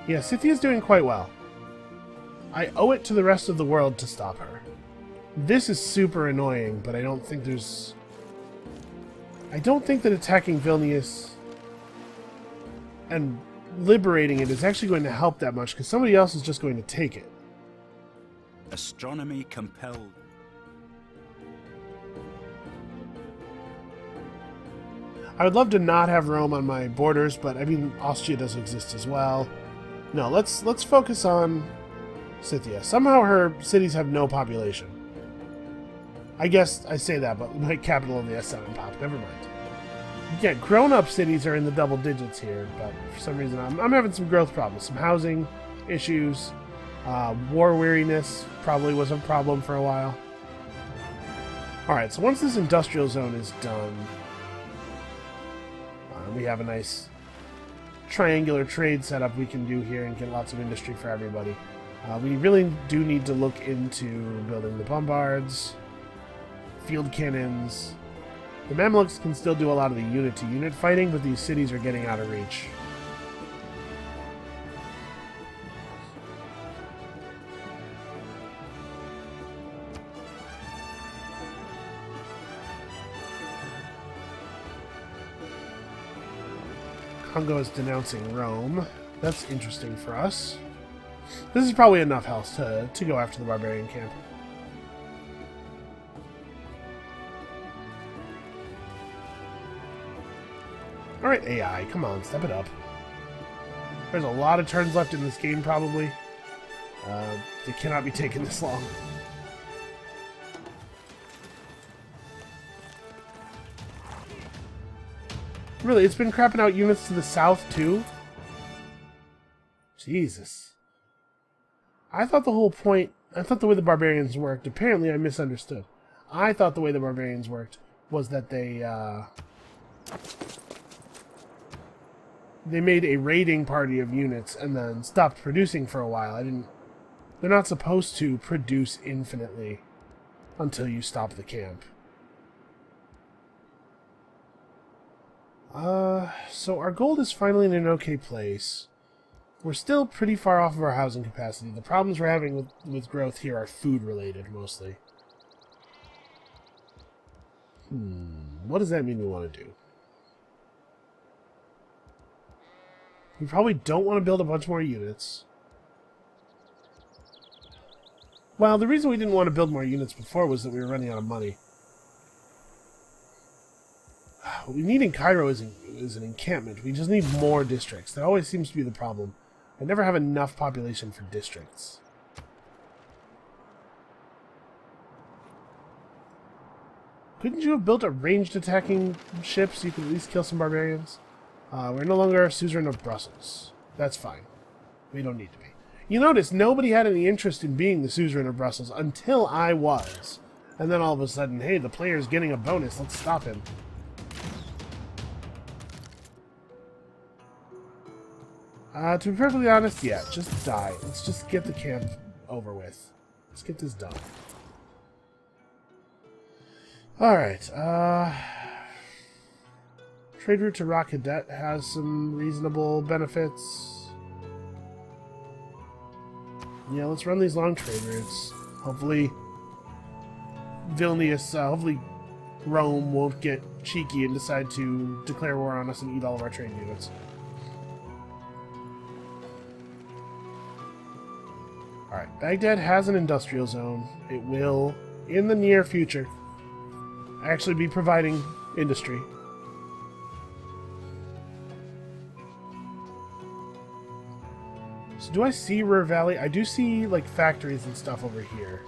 Yeah, Scythia's doing quite well. I owe it to the rest of the world to stop her. This is super annoying, but I don't think there's... I don't think that attacking Vilnius and liberating it is actually going to help that much, because somebody else is just going to take it. Astronomy compelled. I would love to not have Rome on my borders, but I mean, Austria does exist as well. No, let's focus on Scythia. Somehow her cities have no population. I guess I say that, but my capital of the S7 popped. Never mind. Yeah, grown-up cities are in the double digits here, but for some reason I'm having some growth problems. Some housing issues. War weariness probably was a problem for a while. Alright, so once this industrial zone is done, we have a nice triangular trade setup we can do here and get lots of industry for everybody. We really do need to look into building the bombards, field cannons. The Mamluks can still do a lot of the unit-to-unit fighting, but these cities are getting out of reach. Congo is denouncing Rome. That's interesting for us. This is probably enough health to go after the barbarian camp. Alright, AI, come on, step it up. There's a lot of turns left in this game, probably. They cannot be taking this long. Really, it's been crapping out units to the south, too? Jesus. I thought the whole point... I thought the way the barbarians worked... Apparently, I misunderstood. I thought the way the barbarians worked was that they made a raiding party of units and then stopped producing for a while. They're not supposed to produce infinitely until you stop the camp. So our gold is finally in an okay place. We're still pretty far off of our housing capacity. The problems we're having with growth here are food-related, mostly. What does that mean we want to do? We probably don't want to build a bunch more units. Well, the reason we didn't want to build more units before was that we were running out of money. What we need in Cairo is an encampment. We just need more districts. That always seems to be the problem. I never have enough population for districts. Couldn't you have built a ranged attacking ship so you could at least kill some barbarians? We're no longer a suzerain of Brussels. That's fine. We don't need to be. You notice nobody had any interest in being the suzerain of Brussels until I was. And then all of a sudden, hey, the player's getting a bonus. Let's stop him. To be perfectly honest, yeah, just die. Let's just get the camp over with. Let's get this done. Alright, trade route to Rock Cadet has some reasonable benefits. Yeah, let's run these long trade routes. Hopefully Vilnius, hopefully Rome won't get cheeky and decide to declare war on us and eat all of our trade units. Alright, Baghdad has an industrial zone. It will, in the near future, actually be providing industry. So do I see Ruhr Valley? I do see, like, factories and stuff over here.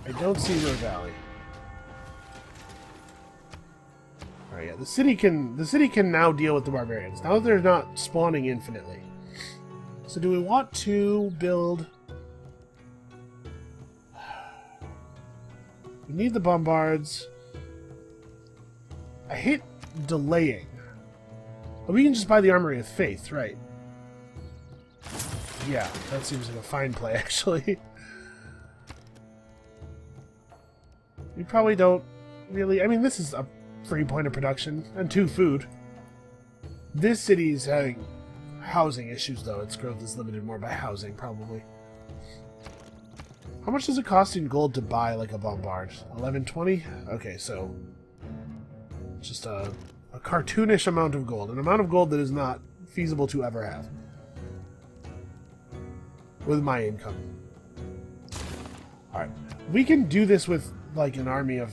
I don't see Ruhr Valley. Alright, yeah, the city can now deal with the barbarians. Now that they're not spawning infinitely. So do we want to build... We need the bombards. I hate delaying. But we can just buy the Armory of Faith, right? Yeah, that seems like a fine play, actually. We probably don't really... I mean, this is a free point of production, and 2 food. This city is having housing issues, though. Its growth is limited more by housing, probably. How much does it cost in gold to buy, like, a bombard? 1120? Okay, so... just a cartoonish amount of gold. An amount of gold that is not feasible to ever have. With my income. Alright. We can do this with, like, an army of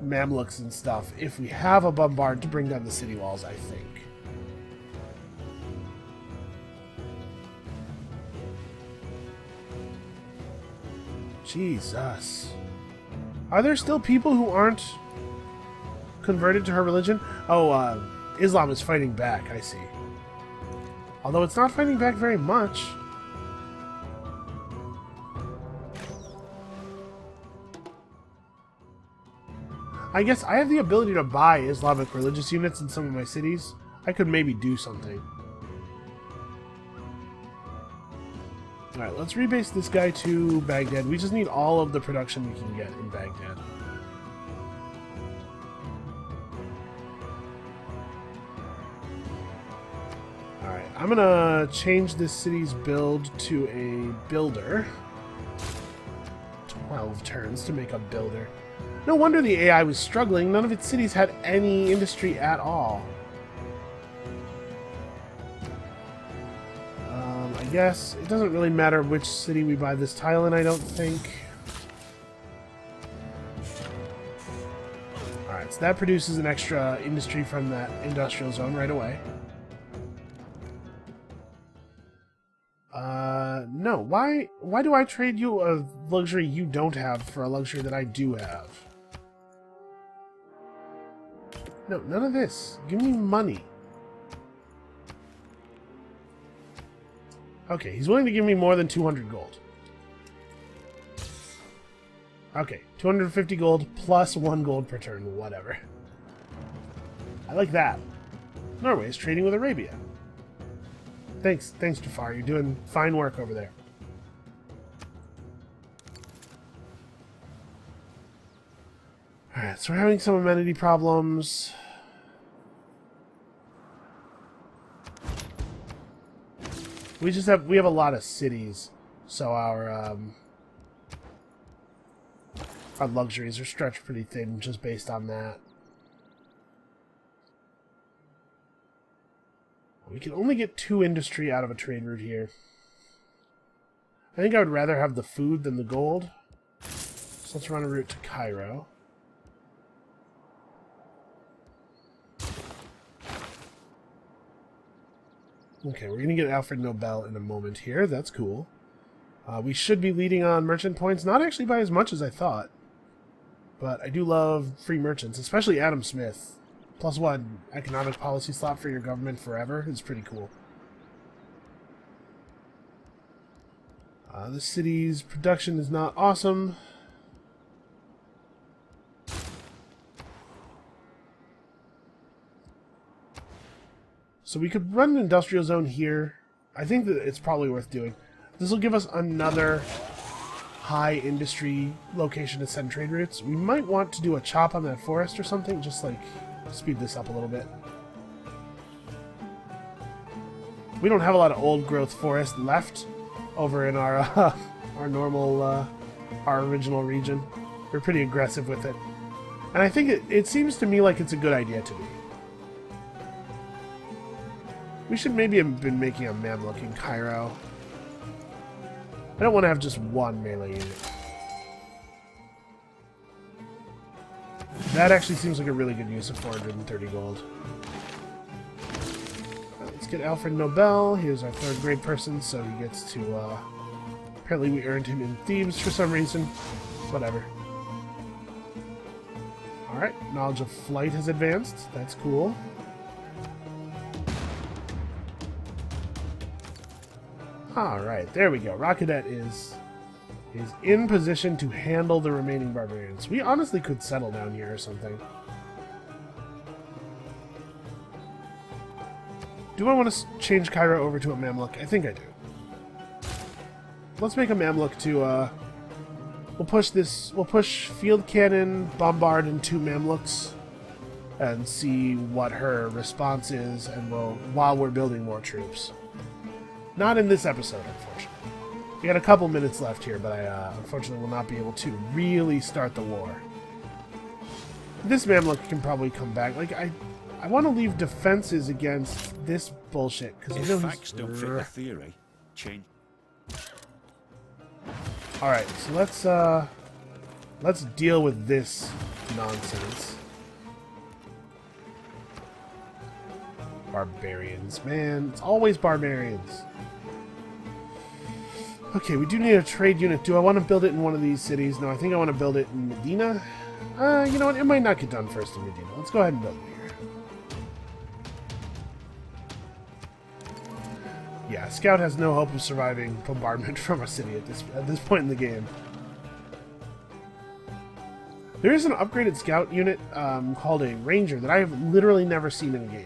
Mamluks and stuff if we have a bombard to bring down the city walls, I think. Jesus. Are there still people who aren't converted to her religion? Oh, Islam is fighting back, I see. Although it's not fighting back very much. I guess I have the ability to buy Islamic religious units in some of my cities. I could maybe do something. Alright, let's rebase this guy to Baghdad. We just need all of the production we can get in Baghdad. Alright, I'm gonna change this city's build to a builder. 12 turns to make a builder. No wonder the AI was struggling. None of its cities had any industry at all. I guess it doesn't really matter which city we buy this tile in, I don't think. Alright, so that produces an extra industry from that industrial zone right away. No. Why do I trade you a luxury you don't have for a luxury that I do have? No, none of this. Give me money. Okay, he's willing to give me more than 200 gold. Okay, 250 gold plus 1 gold per turn, whatever. I like that. Norway is trading with Arabia. Thanks, Jafar. You're doing fine work over there. Alright, so we're having some amenity problems. We have a lot of cities, so our luxuries are stretched pretty thin just based on that. We can only get 2 industry out of a trade route here. I think I would rather have the food than the gold. So let's run a route to Cairo. Okay, we're going to get Alfred Nobel in a moment here. That's cool. We should be leading on merchant points. Not actually by as much as I thought. But I do love free merchants, especially Adam Smith. +1 economic policy slot for your government forever is pretty cool. The city's production is not awesome. So we could run an industrial zone here. I think that it's probably worth doing. This will give us another high industry location to send trade routes. We might want to do a chop on that forest or something, just like speed this up a little bit. We don't have a lot of old growth forest left over in our our normal our original region. We're pretty aggressive with it, and I think it seems to me like it's a good idea to me. We should maybe have been making a Mamluk in Cairo. I don't want to have just one melee unit. That actually seems like a really good use of 430 gold. Let's get Alfred Nobel. He was our 3rd grade person, so he gets to... apparently we earned him in Thebes for some reason. Whatever. Alright, knowledge of flight has advanced. That's cool. Alright, there we go. Rockadet is in position to handle the remaining barbarians. We honestly could settle down here or something. Do I want to change Cairo over to a Mamluk? I think I do. Let's make a Mamluk to, we'll push Field Cannon, Bombard, and 2 Mamluks, and see what her response is, and while we're building more troops. Not in this episode, unfortunately. We got a couple minutes left here, but I unfortunately will not be able to really start the war. This Mamluk can probably come back. Like, I want to leave defenses against this bullshit, because If facts don't fit the theory, change. Alright, so let's deal with this nonsense. Barbarians, man. It's always barbarians. Okay, we do need a trade unit. Do I want to build it in one of these cities? No, I think I want to build it in Medina. You know what? It might not get done first in Medina. Let's go ahead and build it here. Yeah, Scout has no hope of surviving bombardment from a city at this point in the game. There is an upgraded Scout unit called a Ranger that I have literally never seen in a game.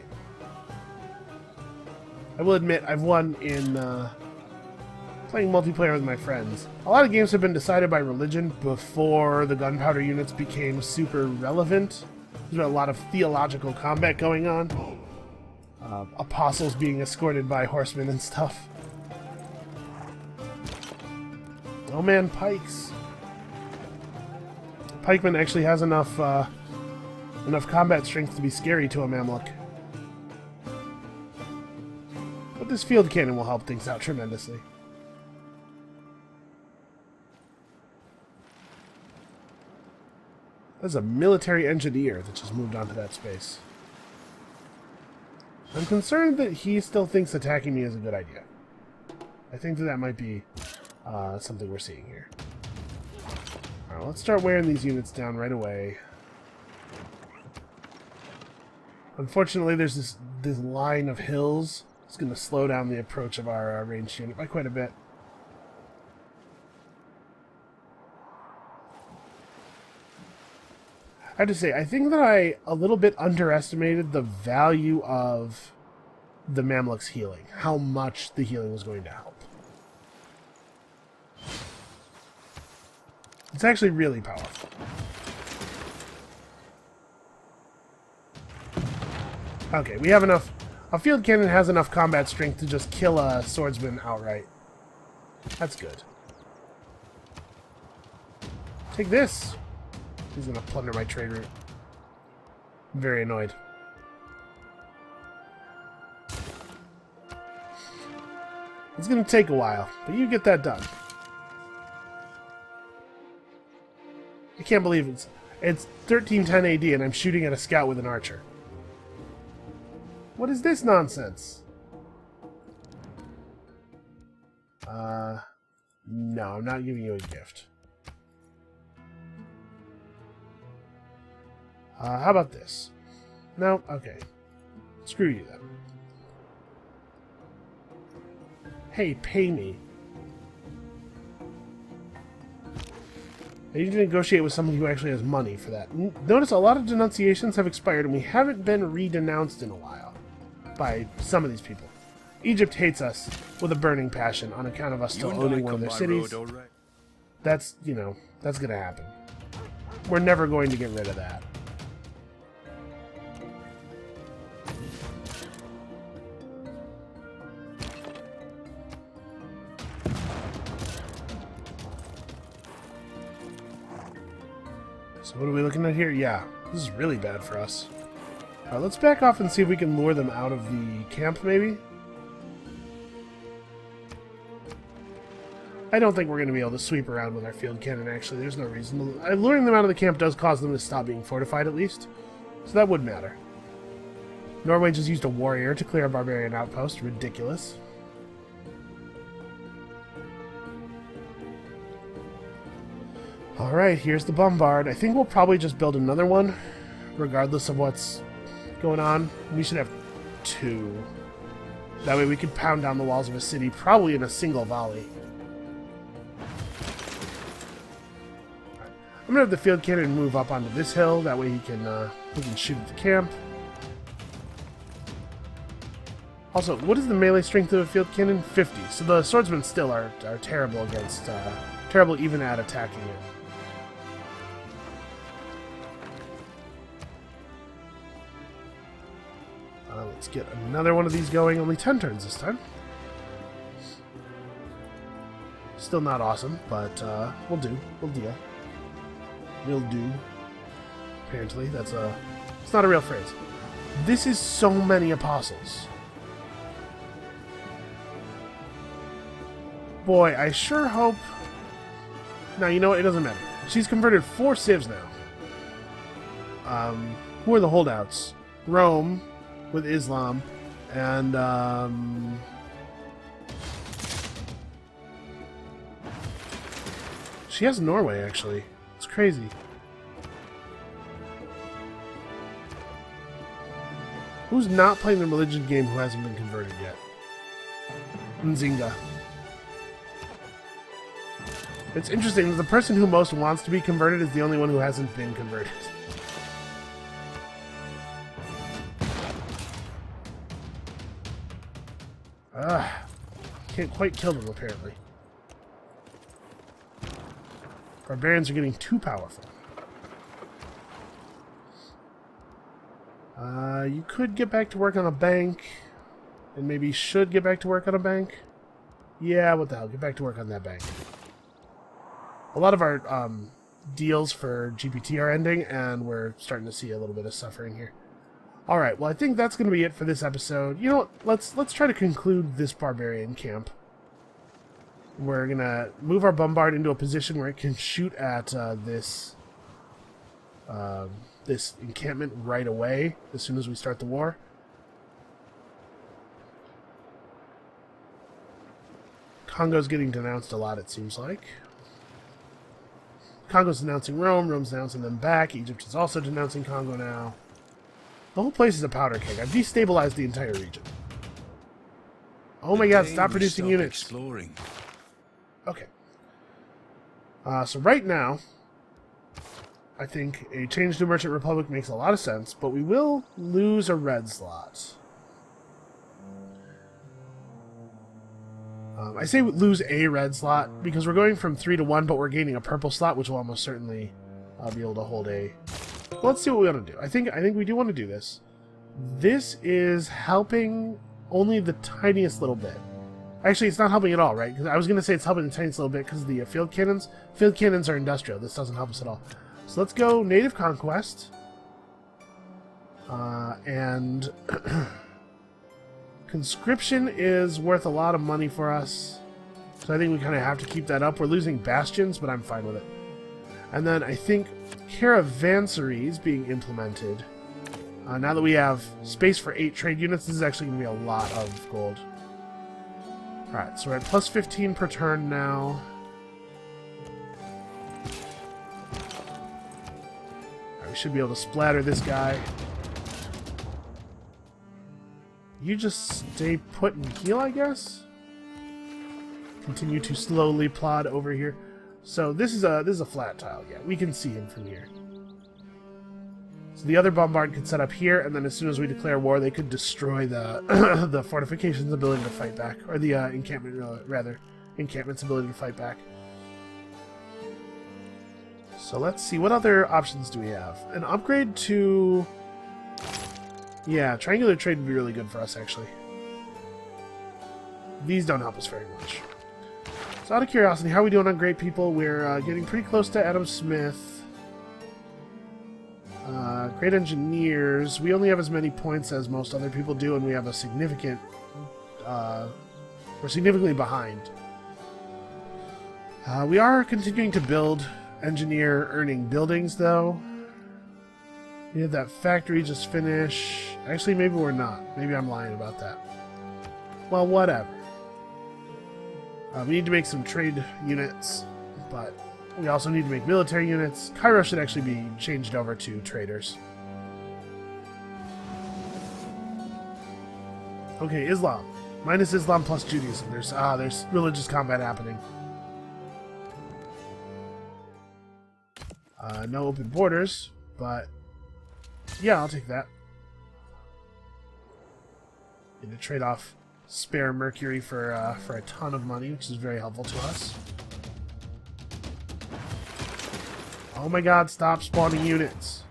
I will admit, I've won in playing multiplayer with my friends. A lot of games have been decided by religion before the gunpowder units became super relevant. There's been a lot of theological combat going on. Apostles being escorted by horsemen and stuff. Oh man, pikes. Pikeman actually has enough combat strength to be scary to a Mamluk. But this field cannon will help things out tremendously. There's a military engineer that just moved onto that space. I'm concerned that he still thinks attacking me is a good idea. I think that might be something we're seeing here. Alright, let's start wearing these units down right away. Unfortunately, there's this line of hills. It's going to slow down the approach of our ranged unit by quite a bit. I have to say, I think that I a little bit underestimated the value of the Mamluk's healing. How much the healing was going to help. It's actually really powerful. Okay, we have enough. A field cannon has enough combat strength to just kill a swordsman outright. That's good. Take this! He's gonna plunder my trade route. I'm very annoyed. It's gonna take a while, but you get that done. I can't believe it's 1310 AD and I'm shooting at a scout with an archer. What is this nonsense? No, I'm not giving you a gift. How about this? No? Okay. Screw you then. Hey, pay me. I need to negotiate with someone who actually has money for that. Notice a lot of denunciations have expired and we haven't been re-denounced in a while by some of these people. Egypt hates us with a burning passion on account of us still owning one of their cities. That's, you know, that's gonna happen. We're never going to get rid of that. So what are we looking at here? Yeah, this is really bad for us. Alright, let's back off and see if we can lure them out of the camp, maybe? I don't think we're going to be able to sweep around with our field cannon, actually. There's no reason. Luring them out of the camp does cause them to stop being fortified, at least. So that would matter. Norway just used a warrior to clear a barbarian outpost. Ridiculous. Alright, here's the bombard. I think we'll probably just build another one, regardless of what's going on. We should have 2. That way we could pound down the walls of a city, probably in a single volley. I'm gonna have the field cannon move up onto this hill. That way he can shoot at the camp. Also, what is the melee strength of a field cannon? 50. So the swordsmen still are terrible against, terrible even at attacking it. Let's get another one of these going. Only 10 turns this time. Still not awesome, but we'll do. We'll deal. We'll do. Apparently, it's not a real phrase. This is so many apostles. Boy, I sure hope... Now, you know what? It doesn't matter. She's converted 4 civs now. Who are the holdouts? Rome with Islam, and she has Norway, actually. It's crazy. Who's not playing the religion game who hasn't been converted yet? Nzinga. It's interesting that the person who most wants to be converted is the only one who hasn't been converted. Can't quite kill them, apparently. Barbarians are getting too powerful. You could get back to work on a bank. And maybe should get back to work on a bank. Yeah, what the hell? Get back to work on that bank. A lot of our deals for GPT are ending, and we're starting to see a little bit of suffering here. Alright, well I think that's going to be it for this episode. You know what, let's try to conclude this barbarian camp. We're going to move our bombard into a position where it can shoot at this encampment right away, as soon as we start the war. Congo's getting denounced a lot, it seems like. Congo's denouncing Rome, Rome's denouncing them back, Egypt is also denouncing Congo now. The whole place is a powder keg. I've destabilized the entire region. Oh my god, stop producing units. Exploring. Okay. So right now, I think a change to Merchant Republic makes a lot of sense, but we will lose a red slot. I say lose a red slot because we're going from 3 to 1, but we're gaining a purple slot, which will almost certainly be able to hold a... Well, let's see what we want to do. I think we do want to do this. This is helping only the tiniest little bit. Actually, it's not helping at all, right? Because I was going to say it's helping the tiniest little bit because of the field cannons. Field cannons are industrial. This doesn't help us at all. So let's go native conquest. And conscription is worth a lot of money for us. So I think we kind of have to keep that up. We're losing bastions, but I'm fine with it. And then I think caravanseries is being implemented. Now that we have space for 8 trade units, this is actually going to be a lot of gold. Alright, so we're at plus 15 per turn now. Right, we should be able to splatter this guy. You just stay put and heal, I guess? Continue to slowly plod over here. So this is a flat tile, yeah. We can see him from here. So the other bombard could set up here, and then as soon as we declare war, they could destroy the the fortification's ability to fight back, or the encampment's ability to fight back. So let's see, what other options do we have? An upgrade to... Yeah, triangular trade would be really good for us, actually. These don't help us very much. So out of curiosity, how are we doing on great people? We're getting pretty close to Adam Smith. Great engineers. We only have as many points as most other people do, and we have a significant... we're significantly behind. We are continuing to build engineer-earning buildings, though. We had that factory just finish. Actually, maybe we're not. Maybe I'm lying about that. Well, whatever. We need to make some trade units, but we also need to make military units. Cairo should actually be changed over to traders. Okay, Islam. Minus Islam plus Judaism. There's religious combat happening. No open borders, but yeah, I'll take that. And to trade off spare mercury for a ton of money, which is very helpful to us. Oh my god, stop spawning units.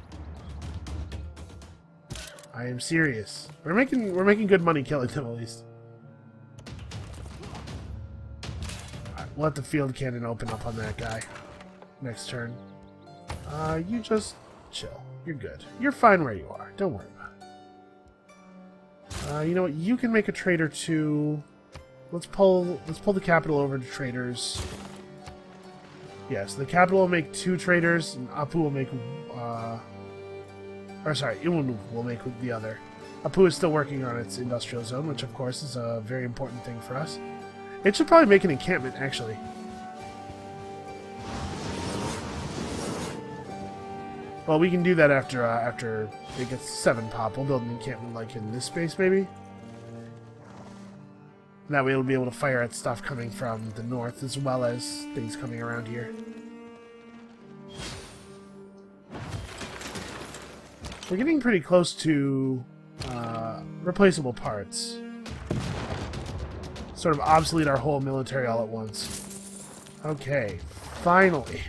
I am serious. We're making good money killing them, at least. Alright, we'll let the field cannon open up on that guy. Next turn. You just chill. You're good. You're fine where you are. Don't worry about it. You know what? You can make a trade or two. Let's pull the capital over to traders. Yeah, so the capital will make 2 traders, and Apu will make or sorry, Iwunu will make the other. Apu is still working on its industrial zone, which of course is a very important thing for us. It should probably make an encampment, actually. Well, we can do that after it gets 7 pop. We'll build an encampment like in this space, maybe. That way it'll be able to fire at stuff coming from the north as well as things coming around here. We're getting pretty close to replaceable parts. Sort of obsolete our whole military all at once. Okay, finally.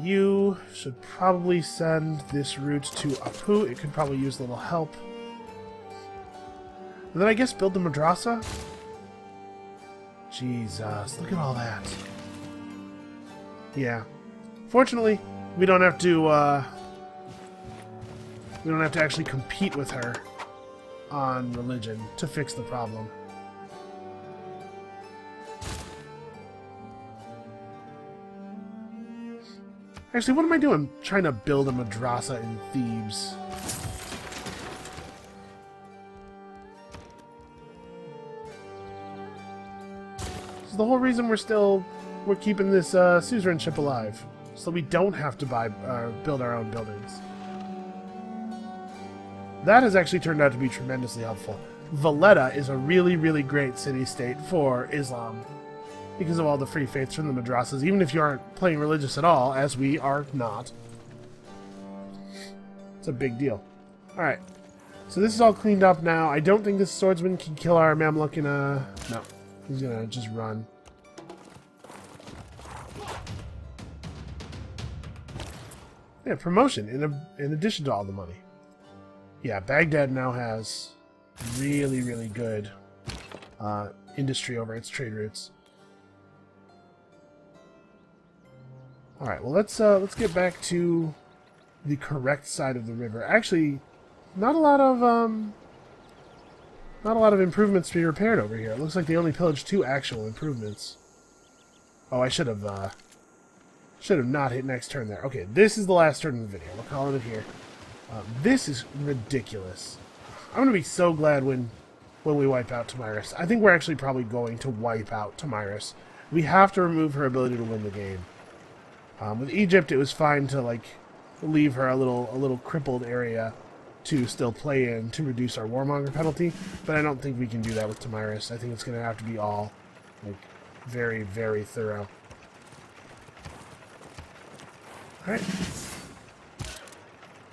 You should probably send this route to Apu. It could probably use a little help. And then I guess build the madrasa? Jesus, look at all that. Yeah. Fortunately, we don't have to actually compete with her on religion to fix the problem. Actually, what am I doing trying to build a madrasa in Thebes? This is the whole reason we're keeping this suzerainship alive, so we don't have to build our own buildings. That has actually turned out to be tremendously helpful. Valletta is a really, really great city-state for Islam because of all the free faiths from the madrasas, even if you aren't playing religious at all, as we are not. It's a big deal. Alright, so this is all cleaned up now. I don't think this swordsman can kill our Mamluk in a... No, he's gonna just run. Yeah, promotion in addition to all the money. Yeah, Baghdad now has really, really good industry over its trade routes. All right, well let's get back to the correct side of the river. Actually, not a lot of improvements to be repaired over here. It looks like they only pillaged 2 actual improvements. Oh, I should have not hit next turn there. Okay, this is the last turn of the video. We're calling it here. This is ridiculous. I'm going to be so glad when we wipe out Tamiris. I think we're actually probably going to wipe out Tamiris. We have to remove her ability to win the game. With Egypt, it was fine to like leave her a little crippled area to still play in to reduce our warmonger penalty, but I don't think we can do that with Tamiris. I think it's going to have to be all like very, very thorough. Alright.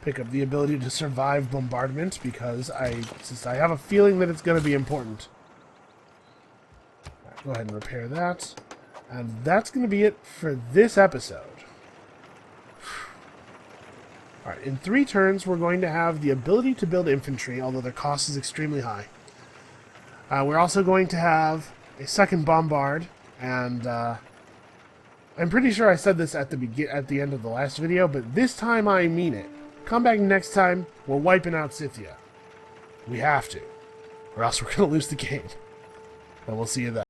Pick up the ability to survive bombardment because I have a feeling that it's going to be important. Right, go ahead and repair that. And that's going to be it for this episode. Alright, in 3 turns we're going to have the ability to build infantry, although their cost is extremely high. We're also going to have a second bombard, and I'm pretty sure I said this at the end of the last video, but this time I mean it. Come back next time, we're wiping out Scythia. We have to, or else we're going to lose the game. And we'll see you then.